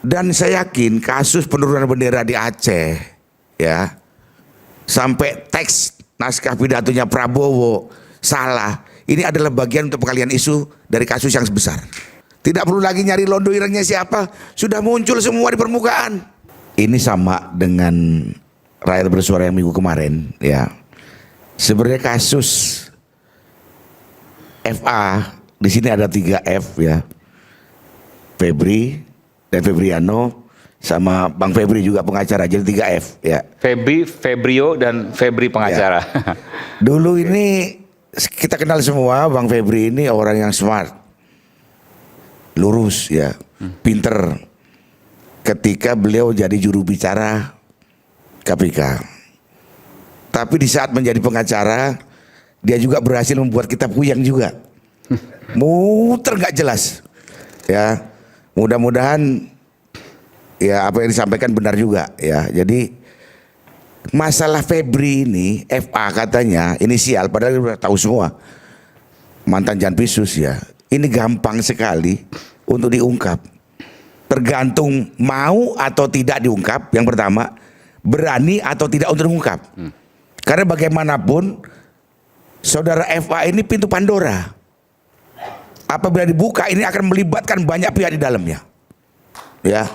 Dan saya yakin kasus penurunan bendera di Aceh, ya, sampai teks naskah pidatonya Prabowo salah, ini adalah bagian untuk pengalihan isu dari kasus yang besar. Tidak perlu lagi nyari londo irengnya siapa, sudah muncul semua di permukaan. Ini sama dengan rakyat bersuara yang minggu kemarin, ya. Sebenarnya kasus FA di sini ada 3 F, ya. Febri dan Febriano sama Bang Febri juga pengacara, jadi 3 F, ya. Febri, Febrio dan Febri pengacara. Ya. Dulu ini kita kenal semua Bang Febri ini orang yang smart, lurus, ya, pinter. Ketika beliau jadi juru bicara KPK, tapi di saat menjadi pengacara dia juga berhasil membuat kita puyeng juga, muter nggak jelas, ya. Mudah-mudahan ya apa yang disampaikan benar juga, ya. Jadi masalah Febri ini FA katanya inisial, padahal sudah tahu semua mantan Janpisus, ya. Ini gampang sekali untuk diungkap. Tergantung mau atau tidak diungkap. Yang pertama, berani atau tidak untuk diungkap. Karena bagaimanapun saudara FA ini pintu Pandora. Apabila dibuka ini akan melibatkan banyak pihak di dalamnya, ya.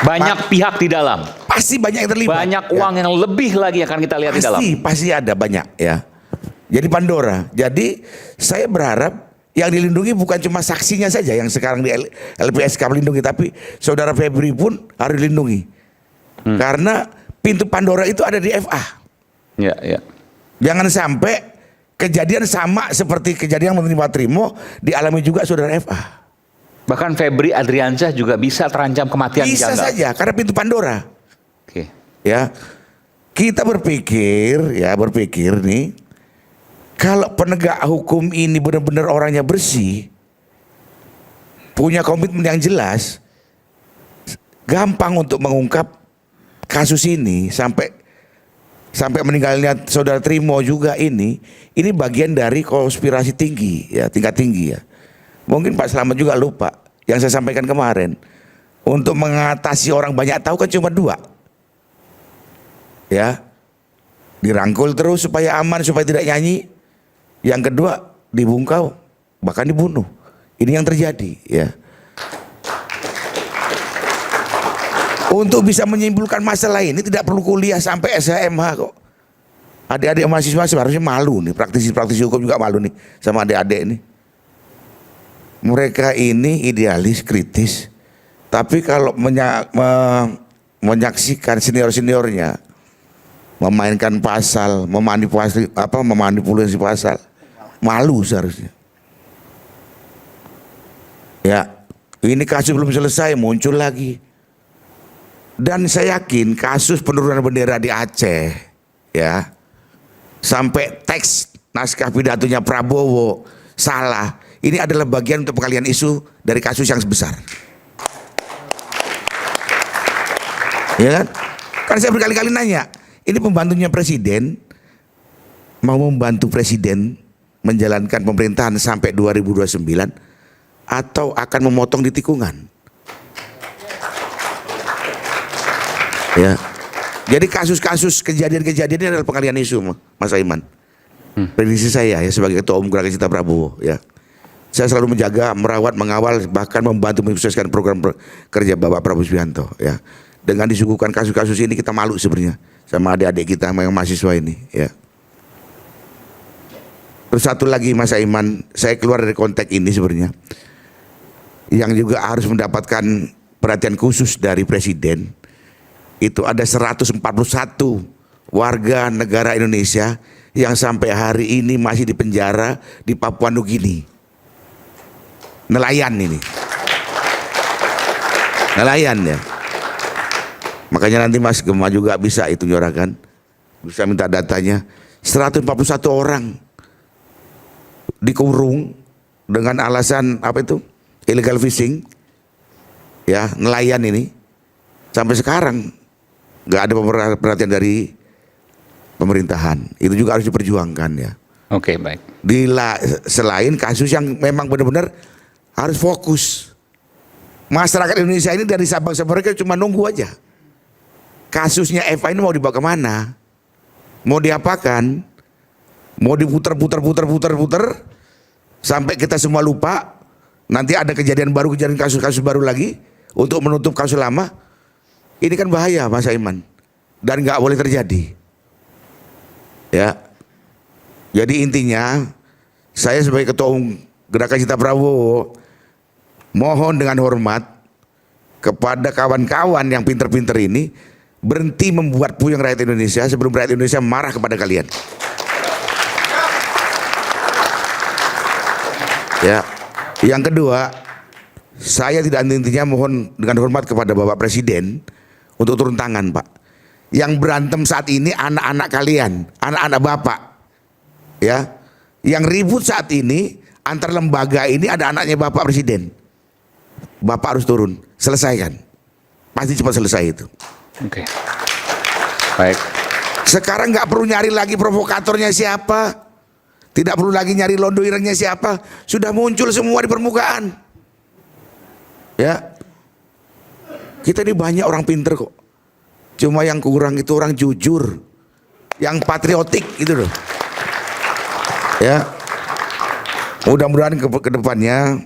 Banyak pihak di dalam. Pasti banyak yang terlibat. Banyak uang yang lebih lagi akan kita lihat di dalam. Pasti ada banyak, ya. Jadi Pandora. Jadi saya berharap yang dilindungi bukan cuma saksinya saja yang sekarang di LPSK melindungi, tapi saudara Febri pun harus dilindungi. Karena pintu Pandora itu ada di FA. Ya, ya. Jangan sampai kejadian sama seperti kejadian menerima Trimo dialami juga saudara FA. Bahkan Febri Adriansyah juga bisa terancam kematian. Bisa saja karena pintu Pandora. Oke. Ya. Kita berpikir nih, kalau penegak hukum ini benar-benar orangnya bersih, punya komitmen yang jelas, gampang untuk mengungkap kasus ini sampai meninggalnya saudara Trimo juga ini bagian dari konspirasi tinggi, ya, tingkat tinggi, ya. Mungkin Pak Slamet juga lupa yang saya sampaikan kemarin. Untuk mengatasi orang banyak tahu kan cuma 2. Ya. Dirangkul terus supaya aman, supaya tidak nyanyi. Yang kedua dibungkau, bahkan dibunuh. Ini yang terjadi, ya. Untuk bisa menyimpulkan masalah ini tidak perlu kuliah sampai SHMH kok. Adik-adik mahasiswa seharusnya malu nih, praktisi hukum juga malu nih sama adik-adik ini. Mereka ini idealis, kritis, tapi kalau menyaksikan senior-seniornya memainkan pasal, memanipulasi pasal, malu seharusnya. Ya, ini kasus belum selesai, muncul lagi. Dan saya yakin kasus penurunan bendera di Aceh, ya, sampai teks naskah pidatonya Prabowo salah, ini adalah bagian untuk pengalihan isu dari kasus yang besar. Ya kan? Kan saya berkali-kali nanya, ini pembantunya presiden mau membantu presiden menjalankan pemerintahan sampai 2029 atau akan memotong di tikungan? Ya. Jadi kasus-kasus kejadian-kejadian ini adalah pengalihan isu, Mas Aiman. Prediksi saya ya sebagai ketua umum Gerakan Cinta Prabowo, ya. Saya selalu menjaga, merawat, mengawal, bahkan membantu mensukseskan program kerja Bapak Prabowo Subianto, ya. Dengan disuguhkan kasus-kasus ini kita malu sebenarnya sama adik-adik kita yang mahasiswa ini, ya. Terus satu lagi Mas Aiman, saya keluar dari konteks ini sebenarnya, yang juga harus mendapatkan perhatian khusus dari presiden. Itu ada 141 warga negara Indonesia yang sampai hari ini masih dipenjara di Papua Nugini. Nelayan ini. Nelayan, ya. Makanya nanti Mas Gema juga bisa itu nyorakan. Bisa minta datanya. 141 orang dikurung dengan alasan apa itu? Illegal fishing. Ya, nelayan ini. Sampai sekarang nggak ada perhatian dari pemerintahan. Itu juga harus diperjuangkan, ya. Oke, baik. Selain kasus yang memang benar-benar harus fokus Masyarakat Indonesia ini dari Sabang sampai Merauke cuma nunggu aja. Kasusnya Eva ini mau dibawa kemana? Mau diapakan? Mau diputer sampai kita semua lupa. Nanti ada kejadian kasus-kasus baru lagi untuk menutup kasus lama. Ini kan bahaya, Mas Aiman, dan nggak boleh terjadi. Ya, jadi intinya saya sebagai ketua umum Gerakan Cinta Prabowo mohon dengan hormat kepada kawan-kawan yang pinter-pinter ini berhenti membuat puyeng rakyat Indonesia sebelum rakyat Indonesia marah kepada kalian. Ya, yang kedua, saya tidak intinya mohon dengan hormat kepada Bapak Presiden untuk turun tangan, Pak. Yang berantem saat ini anak-anak kalian, anak-anak Bapak, ya. Yang ribut saat ini antar lembaga ini ada anaknya Bapak Presiden. Bapak harus turun, selesaikan. Pasti cepat selesai itu. Oke. Baik. Sekarang nggak perlu nyari lagi provokatornya siapa. Tidak perlu lagi nyari londo irengnya siapa, sudah muncul semua di permukaan. Ya, kita ini banyak orang pinter kok. Cuma yang kurang itu orang jujur, yang patriotik gitu loh. Ya, mudah-mudahan ke depannya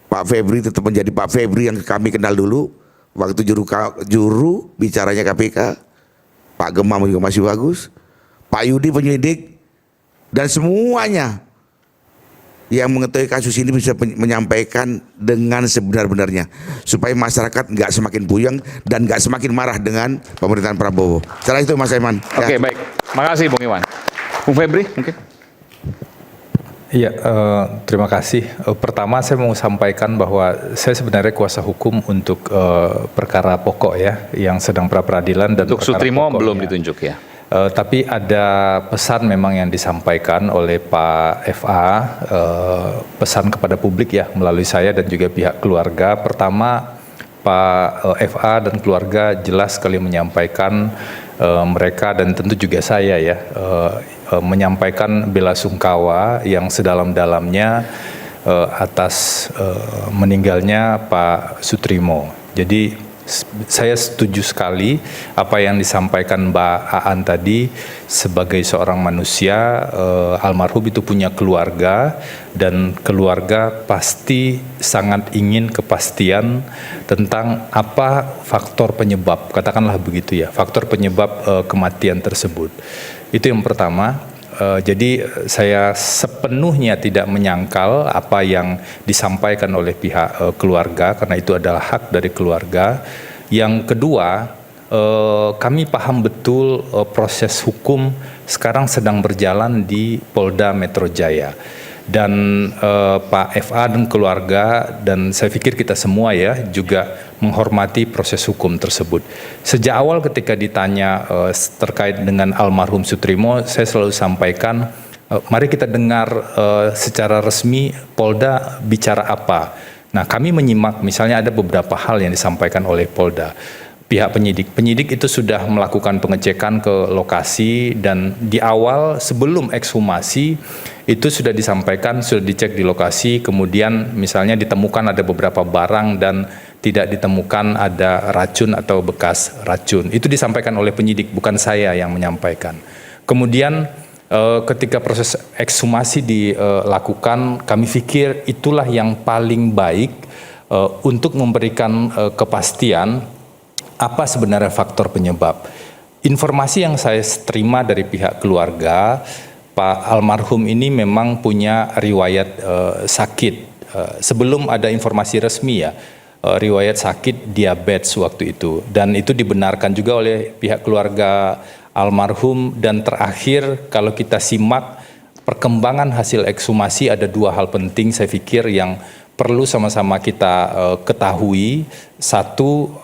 Pak Febri tetap menjadi Pak Febri yang kami kenal dulu. Waktu juru bicaranya KPK, Pak Gemam juga masih bagus, Pak Yudi penyidik. Dan semuanya yang mengetahui kasus ini bisa menyampaikan dengan sebenar-benarnya supaya masyarakat nggak semakin puyeng dan nggak semakin marah dengan pemerintahan Prabowo. Setelah itu Mas Aiman. Oke, baik. Makasih Bung Iwan. Bung Febri mungkin. Iya, terima kasih. Pertama saya mau sampaikan bahwa saya sebenarnya kuasa hukum untuk perkara pokok ya, yang sedang pra peradilan dan untuk Sutrimo belum ditunjuk ya. Tapi ada pesan memang yang disampaikan oleh Pak FA, pesan kepada publik ya melalui saya dan juga pihak keluarga. Pertama, Pak FA dan keluarga jelas sekali menyampaikan mereka dan tentu juga saya ya menyampaikan bela sungkawa yang sedalam-dalamnya atas meninggalnya Pak Sutrimo. Jadi saya setuju sekali apa yang disampaikan Mbak Aan tadi. Sebagai seorang manusia, almarhum itu punya keluarga dan keluarga pasti sangat ingin kepastian tentang apa faktor penyebab, katakanlah begitu ya, faktor penyebab kematian tersebut. Itu yang pertama. Jadi saya sepenuhnya tidak menyangkal apa yang disampaikan oleh pihak keluarga karena itu adalah hak dari keluarga. Yang kedua, kami paham betul proses hukum sekarang sedang berjalan di Polda Metro Jaya. Dan Pak FA dan keluarga dan saya pikir kita semua ya juga menghormati proses hukum tersebut. Sejak awal ketika ditanya terkait dengan almarhum Sutrimo, saya selalu sampaikan mari kita dengar secara resmi Polda bicara apa. Nah, kami menyimak misalnya ada beberapa hal yang disampaikan oleh Polda. Pihak penyidik itu sudah melakukan pengecekan ke lokasi dan di awal sebelum ekshumasi itu sudah disampaikan, sudah dicek di lokasi, kemudian misalnya ditemukan ada beberapa barang dan tidak ditemukan ada racun atau bekas racun. Itu disampaikan oleh penyidik, bukan saya yang menyampaikan. Kemudian ketika proses ekshumasi dilakukan, kami pikir itulah yang paling baik untuk memberikan kepastian apa sebenarnya faktor penyebab. Informasi yang saya terima dari pihak keluarga, Pak almarhum ini memang punya riwayat sakit. Sebelum ada informasi resmi ya, riwayat sakit diabetes waktu itu. Dan itu dibenarkan juga oleh pihak keluarga almarhum. Dan terakhir kalau kita simak perkembangan hasil ekshumasi ada dua hal penting saya pikir yang perlu sama-sama kita ketahui. Satu,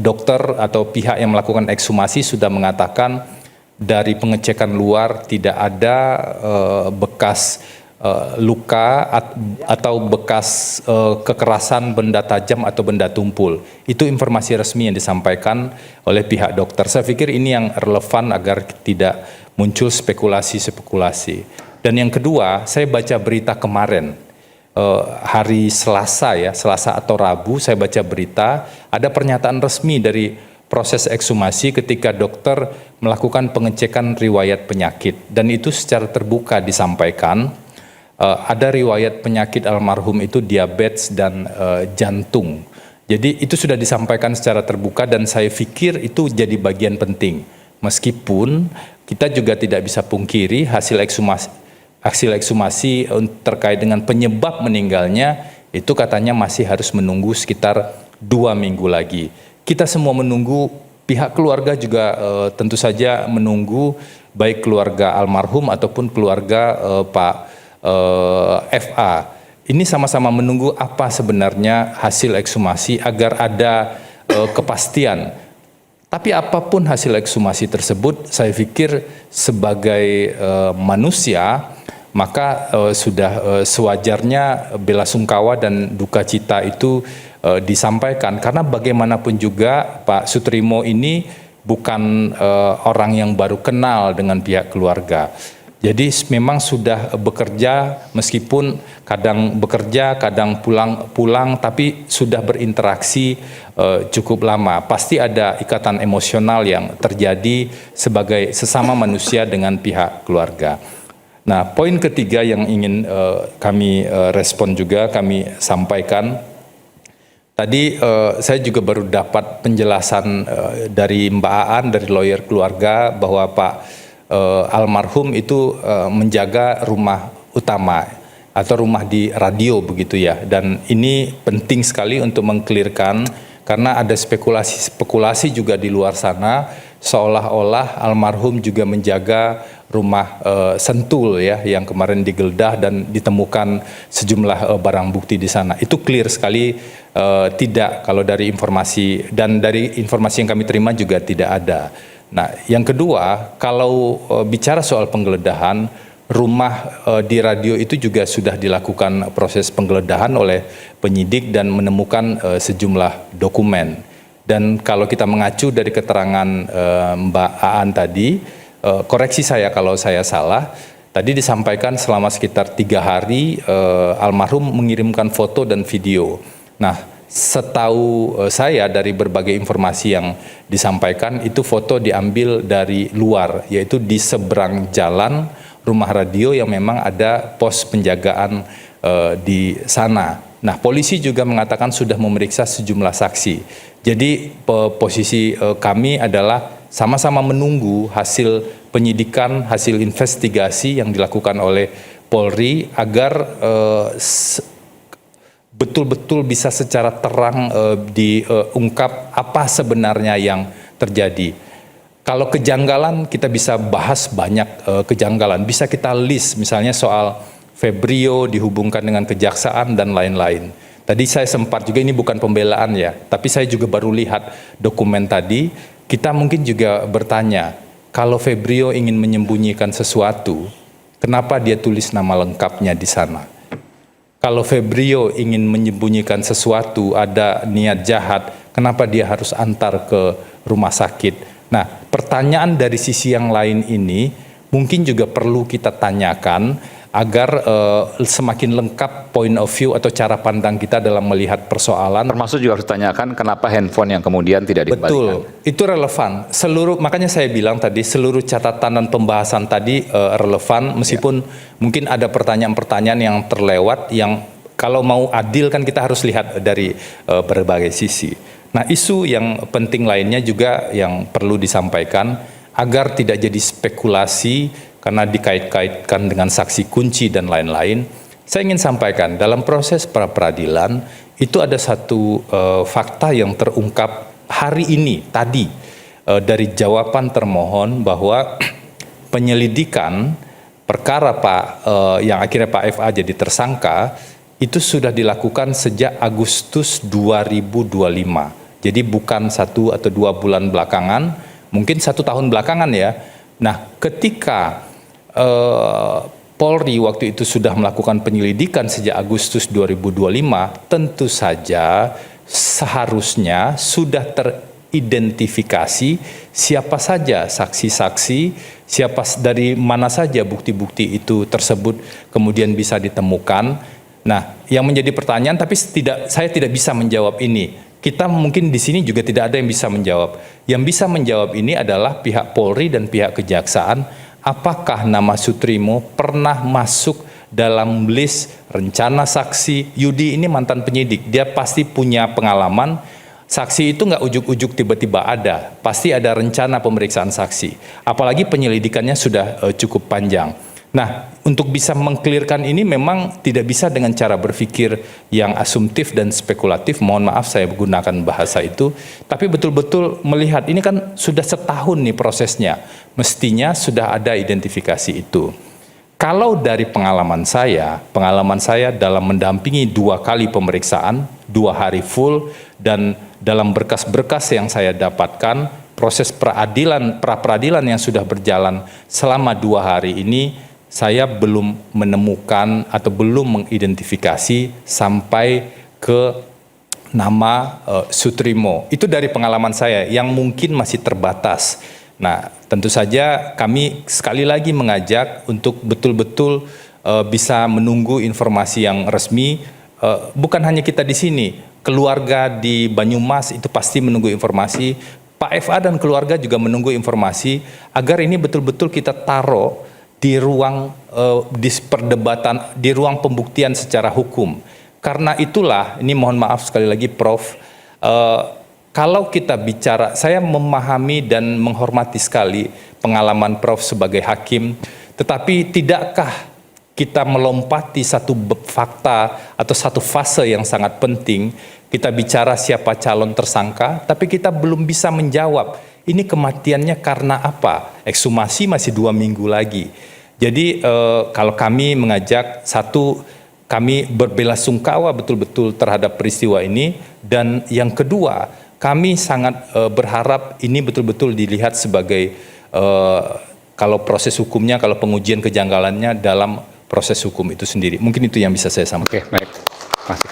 dokter atau pihak yang melakukan ekshumasi sudah mengatakan dari pengecekan luar tidak ada bekas luka atau bekas kekerasan benda tajam atau benda tumpul. Itu informasi resmi yang disampaikan oleh pihak dokter. Saya pikir ini yang relevan agar tidak muncul spekulasi-spekulasi. Dan yang kedua, saya baca berita kemarin hari Selasa ya, Selasa atau Rabu saya baca berita ada pernyataan resmi dari proses ekshumasi ketika dokter melakukan pengecekan riwayat penyakit dan itu secara terbuka disampaikan ada riwayat penyakit almarhum itu diabetes dan jantung. Jadi itu sudah disampaikan secara terbuka dan saya pikir itu jadi bagian penting. Meskipun kita juga tidak bisa pungkiri hasil ekshumasi terkait dengan penyebab meninggalnya itu katanya masih harus menunggu sekitar 2 minggu lagi. Kita semua menunggu, pihak keluarga juga tentu saja menunggu, baik keluarga almarhum ataupun keluarga Pak FA. Ini sama-sama menunggu apa sebenarnya hasil ekshumasi agar ada kepastian. Tapi apapun hasil ekshumasi tersebut, saya pikir sebagai manusia, maka sudah sewajarnya bela sungkawa dan duka cita itu disampaikan. Karena bagaimanapun juga Pak Sutrimo ini bukan orang yang baru kenal dengan pihak keluarga. Jadi memang sudah bekerja, meskipun kadang bekerja, kadang pulang, tapi sudah berinteraksi cukup lama. Pasti ada ikatan emosional yang terjadi sebagai sesama manusia dengan pihak keluarga. Nah, poin ketiga yang ingin kami respon juga, kami sampaikan. Tadi saya juga baru dapat penjelasan dari Mbak Aan, dari lawyer keluarga, bahwa Pak almarhum itu menjaga rumah utama atau rumah di radio begitu ya, dan ini penting sekali untuk mengklirkan karena ada spekulasi juga di luar sana seolah-olah almarhum juga menjaga rumah Sentul ya yang kemarin digeledah dan ditemukan sejumlah barang bukti di sana. Itu clear sekali tidak, kalau dari informasi dan dari informasi yang kami terima juga tidak ada. Nah, yang kedua, kalau bicara soal penggeledahan, rumah di radio itu juga sudah dilakukan proses penggeledahan oleh penyidik dan menemukan sejumlah dokumen. Dan kalau kita mengacu dari keterangan Mbak Aan tadi, koreksi saya kalau saya salah, tadi disampaikan selama sekitar 3 hari almarhum mengirimkan foto dan video. Nah, setahu saya dari berbagai informasi yang disampaikan itu foto diambil dari luar, yaitu di seberang jalan rumah radio yang memang ada pos penjagaan di sana. Nah, polisi juga mengatakan sudah memeriksa sejumlah saksi. Jadi posisi kami adalah sama-sama menunggu hasil penyidikan, hasil investigasi yang dilakukan oleh Polri agar betul-betul bisa secara terang diungkap apa sebenarnya yang terjadi. Kalau kejanggalan kita bisa bahas banyak kejanggalan, bisa kita list misalnya soal Febrio dihubungkan dengan kejaksaan dan lain-lain. Tadi saya sempat juga, ini bukan pembelaan ya, tapi saya juga baru lihat dokumen tadi, kita mungkin juga bertanya, kalau Febrio ingin menyembunyikan sesuatu, kenapa dia tulis nama lengkapnya di sana? Kalau Febrio ingin menyembunyikan sesuatu, ada niat jahat, kenapa dia harus antar ke rumah sakit? Nah, pertanyaan dari sisi yang lain ini mungkin juga perlu kita tanyakan agar semakin lengkap point of view atau cara pandang kita dalam melihat persoalan. Termasuk juga harus ditanyakan kenapa handphone yang kemudian tidak dikembalikan. Betul, itu relevan. Makanya saya bilang tadi seluruh catatan dan pembahasan tadi relevan, meskipun mungkin ada pertanyaan-pertanyaan yang terlewat yang kalau mau adil kan kita harus lihat dari berbagai sisi. Nah, isu yang penting lainnya juga yang perlu disampaikan agar tidak jadi spekulasi karena dikait-kaitkan dengan saksi kunci dan lain-lain. Saya ingin sampaikan dalam proses pra-peradilan itu ada satu fakta yang terungkap hari ini tadi dari jawaban termohon bahwa penyelidikan perkara yang akhirnya Pak FA jadi tersangka itu sudah dilakukan sejak Agustus 2025. Jadi bukan 1 atau 2 bulan belakangan, mungkin 1 tahun belakangan ya. Nah, ketika Polri waktu itu sudah melakukan penyelidikan sejak Agustus 2025, tentu saja seharusnya sudah teridentifikasi siapa saja saksi-saksi, siapa dari mana saja bukti-bukti itu tersebut kemudian bisa ditemukan. Nah, yang menjadi pertanyaan, tapi saya tidak bisa menjawab ini. Kita mungkin di sini juga tidak ada yang bisa menjawab. Yang bisa menjawab ini adalah pihak Polri dan pihak Kejaksaan. Apakah nama Sutrimo pernah masuk dalam list rencana saksi? Yudi ini mantan penyidik, dia pasti punya pengalaman. Saksi itu nggak ujuk-ujuk tiba-tiba ada, pasti ada rencana pemeriksaan saksi. Apalagi penyelidikannya sudah cukup panjang. Nah, untuk bisa mengklirkan ini memang tidak bisa dengan cara berpikir yang asumtif dan spekulatif. Mohon maaf saya menggunakan bahasa itu, tapi betul-betul melihat ini kan sudah setahun nih prosesnya. Mestinya sudah ada identifikasi itu. Kalau dari pengalaman saya dalam mendampingi 2 kali pemeriksaan, 2 hari full, dan dalam berkas-berkas yang saya dapatkan, proses pra-peradilan yang sudah berjalan selama 2 hari ini, saya belum menemukan atau belum mengidentifikasi sampai ke nama Sutrimo. Itu dari pengalaman saya yang mungkin masih terbatas. Nah, tentu saja kami sekali lagi mengajak untuk betul-betul bisa menunggu informasi yang resmi. Bukan hanya kita di sini, keluarga di Banyumas itu pasti menunggu informasi. Pak FA dan keluarga juga menunggu informasi agar ini betul-betul kita taruh di ruang perdebatan, di ruang pembuktian secara hukum. Karena itulah, ini mohon maaf sekali lagi Prof, kalau kita bicara, saya memahami dan menghormati sekali pengalaman Prof sebagai hakim, tetapi tidakkah kita melompati satu fakta atau satu fase yang sangat penting, kita bicara siapa calon tersangka, tapi kita belum bisa menjawab, ini kematiannya karena apa? Ekshumasi masih 2 minggu lagi. Jadi kalau kami mengajak, satu, kami berbelasungkawa betul-betul terhadap peristiwa ini, dan yang kedua, kami sangat berharap ini betul-betul dilihat sebagai kalau proses hukumnya, kalau pengujian kejanggalannya dalam proses hukum itu sendiri. Mungkin itu yang bisa saya sampaikan. Oke, baik. Terima kasih.